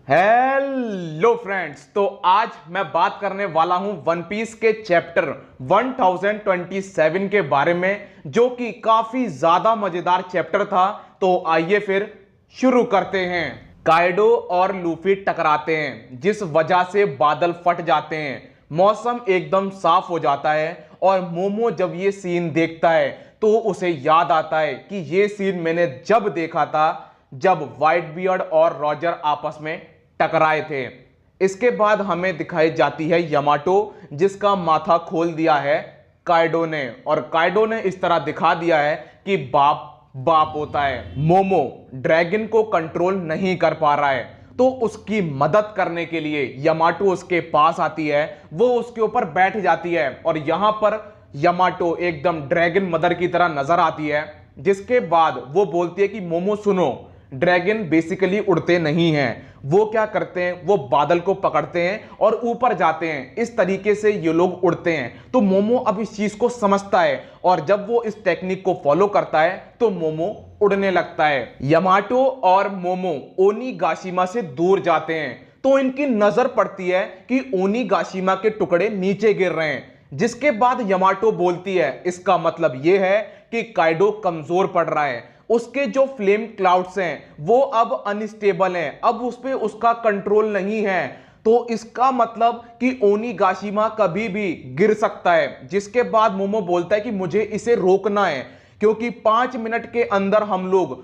Hello friends, तो आज मैं बात करने वाला हूं वन पीस के चैप्टर 1027 के बारे में, जो कि काफी ज्यादा मजेदार चैप्टर था। तो आइए फिर शुरू करते हैं। काइडो और लूफी टकराते हैं, जिस वजह से बादल फट जाते हैं, मौसम एकदम साफ हो जाता है। और मोमो जब ये सीन देखता है तो उसे याद आता है कि ये सीन मैंने जब देखा था, जब व्हाइट बियर्ड और रॉजर आपस में टकराए थे। इसके बाद हमें दिखाई जाती है यामाटो, जिसका माथा खोल दिया है काइडो ने, और काइडो ने इस तरह दिखा दिया है कि बाप बाप होता है। मोमो ड्रैगन को कंट्रोल नहीं कर पा रहा है, तो उसकी मदद करने के लिए यामाटो उसके पास आती है। वो उसके ऊपर बैठ जाती है और यहां पर यामाटो एकदम ड्रैगन मदर की तरह नजर आती है। जिसके बाद वो बोलती है कि मोमो सुनो, ड्रैगन बेसिकली उड़ते नहीं हैं। वो क्या करते हैं, वो बादल को पकड़ते हैं और ऊपर जाते हैं। इस तरीके से ये लोग उड़ते हैं। तो मोमो अब इस चीज को समझता है, और जब वो इस टेक्निक को फॉलो करता है तो मोमो उड़ने लगता है। यामाटो और मोमो ओनीगाशिमा से दूर जाते हैं, तो इनकी नजर पड़ती है कि ओनीगाशिमा के टुकड़े नीचे गिर रहे हैं। जिसके बाद यामाटो बोलती है, इसका मतलब यह है कि काइडो कमजोर पड़ रहा है। उसके जो फ्लेम क्लाउड्स हैं वो अब अनस्टेबल हैं, अब उस पे उसका कंट्रोल नहीं है। तो इसका मतलब कि ओनीगाशिमा कभी भी गिर सकता है। जिसके बाद मोमो बोलता है कि मुझे इसे रोकना है, क्योंकि 5 मिनट के अंदर हम लोग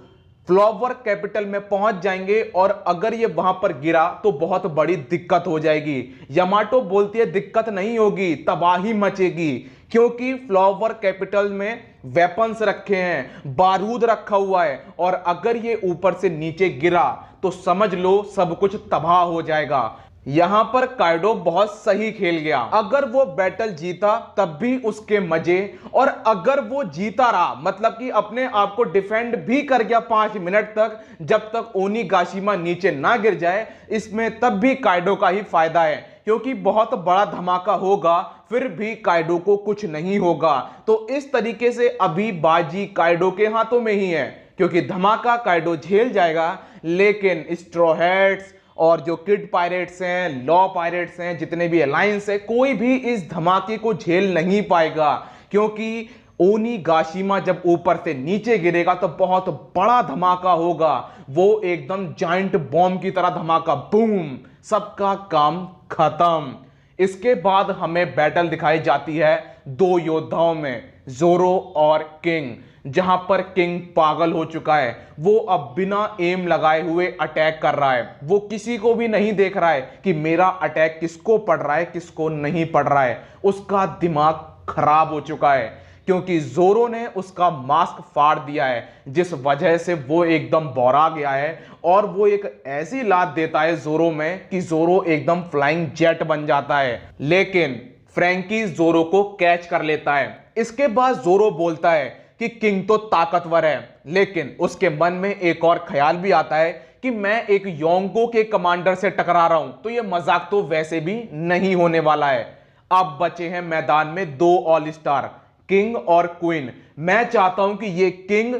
फ्लावर कैपिटल में पहुंच जाएंगे, और अगर ये वहां पर गिरा तो बहुत बड़ी दिक्कत हो जाएगी। यामाटो बोलती है दिक्कत नहीं होगी, तबाही मचेगी, क्योंकि फ्लावर कैपिटल में वेपन्स रखे हैं, बारूद रखा हुआ है, और अगर ये ऊपर से नीचे गिरा तो समझ लो सब कुछ तबाह हो जाएगा। यहां पर काइडो बहुत सही खेल गया। अगर वो बैटल जीता तब भी उसके मजे, और अगर वो जीता रहा मतलब कि अपने आप को डिफेंड भी कर गया 5 मिनट तक, जब तक ओनीगाशिमा नीचे ना गिर जाए, इसमें तब भी काइडो का ही फायदा है, क्योंकि बहुत बड़ा धमाका होगा फिर भी काइडो को कुछ नहीं होगा। तो इस तरीके से अभी बाजी काइडो के हाथों में ही है, क्योंकि धमाका काइडो झेल जाएगा, लेकिन स्ट्रॉ हैट्स और जो किड पायरेट्स हैं, लॉ पायरेट्स हैं, जितने भी अलायंस है, कोई भी इस धमाके को झेल नहीं पाएगा। क्योंकि ओनीगाशिमा जब ऊपर से नीचे गिरेगा तो बहुत बड़ा धमाका होगा, वो एकदम जायंट बॉम्ब की तरह धमाका, बूम, सबका काम खत्म। इसके बाद हमें बैटल दिखाई जाती है दो योद्धाओं में, जोरो और किंग। जहां पर किंग पागल हो चुका है, वो अब बिना एम लगाए हुए अटैक कर रहा है। वो किसी को भी नहीं देख रहा है कि मेरा अटैक किसको पड़ रहा है किसको नहीं पड़ रहा है। उसका दिमाग खराब हो चुका है, क्योंकि जोरो ने उसका मास्क फाड़ दिया है, जिस वजह से वो एकदम बौरा गया है। और वो एक ऐसी लात देता है जोरो में कि जोरो एकदम फ्लाइंग जेट बन जाता है, लेकिन फ्रैंकी जोरो को कैच कर लेता है। इसके बाद जोरो बोलता है कि किंग तो ताकतवर है, लेकिन उसके मन में एक और ख्याल भी आता है कि मैं एक योंगो के कमांडर से टकरा रहा हूं, तो ये मजाक तो वैसे भी नहीं होने वाला है। अब बचे हैं मैदान में दो ऑल स्टार, किंग और क्वीन। मैं चाहता हूं कि ये किंग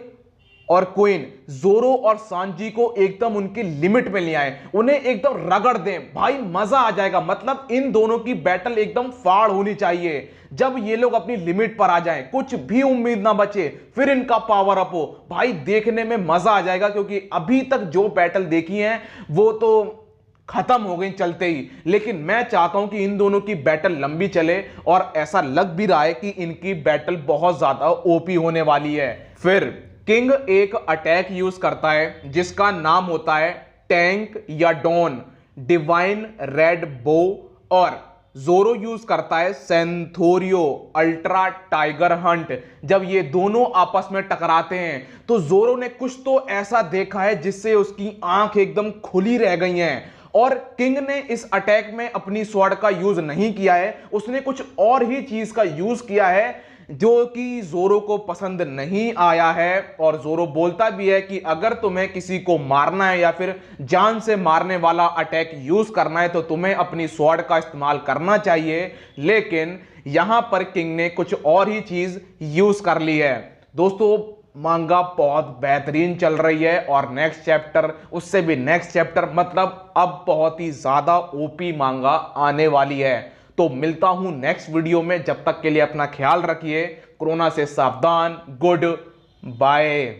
और क्वीन जोरो और सांजी को एकदम उनकी लिमिट में ले आए, उन्हें एकदम रगड़ दें, भाई मजा आ जाएगा। मतलब इन दोनों की बैटल एकदम फाड़ होनी चाहिए। जब ये लोग अपनी लिमिट पर आ जाएं, कुछ भी उम्मीद ना बचे, फिर इनका पावर अप हो, भाई देखने में मजा आ जाएगा। क्योंकि अभी तक जो बैटल देखी है वो तो खत्म हो गई चलते ही, लेकिन मैं चाहता हूं कि इन दोनों की बैटल लंबी चले, और ऐसा लग भी रहा है कि इनकी बैटल बहुत ज्यादा ओपी होने वाली है। फिर किंग एक अटैक यूज करता है जिसका नाम होता है टैंक या डॉन डिवाइन रेड बो, और जोरो यूज करता है सेंथोरियो अल्ट्रा टाइगर हंट। जब ये दोनों आपस में टकराते हैं तो जोरो ने कुछ तो ऐसा देखा है जिससे उसकी आंख एकदम खुली रह गई हैं। और किंग ने इस अटैक में अपनी स्वॉर्ड का यूज नहीं किया है, उसने कुछ और ही चीज का यूज किया है, जो कि जोरो को पसंद नहीं आया है। और जोरो बोलता भी है कि अगर तुम्हें किसी को मारना है या फिर जान से मारने वाला अटैक यूज करना है तो तुम्हें अपनी स्वॉर्ड का इस्तेमाल करना चाहिए। लेकिन यहां पर किंग ने कुछ और ही चीज यूज कर ली है। दोस्तों मांगा बहुत बेहतरीन चल रही है और नेक्स्ट चैप्टर, उससे भी नेक्स्ट चैप्टर, मतलब अब बहुत ही ज्यादा ओपी मांगा आने वाली है। तो मिलता हूं नेक्स्ट वीडियो में, जब तक के लिए अपना ख्याल रखिए, कोरोना से सावधान, गुड बाय।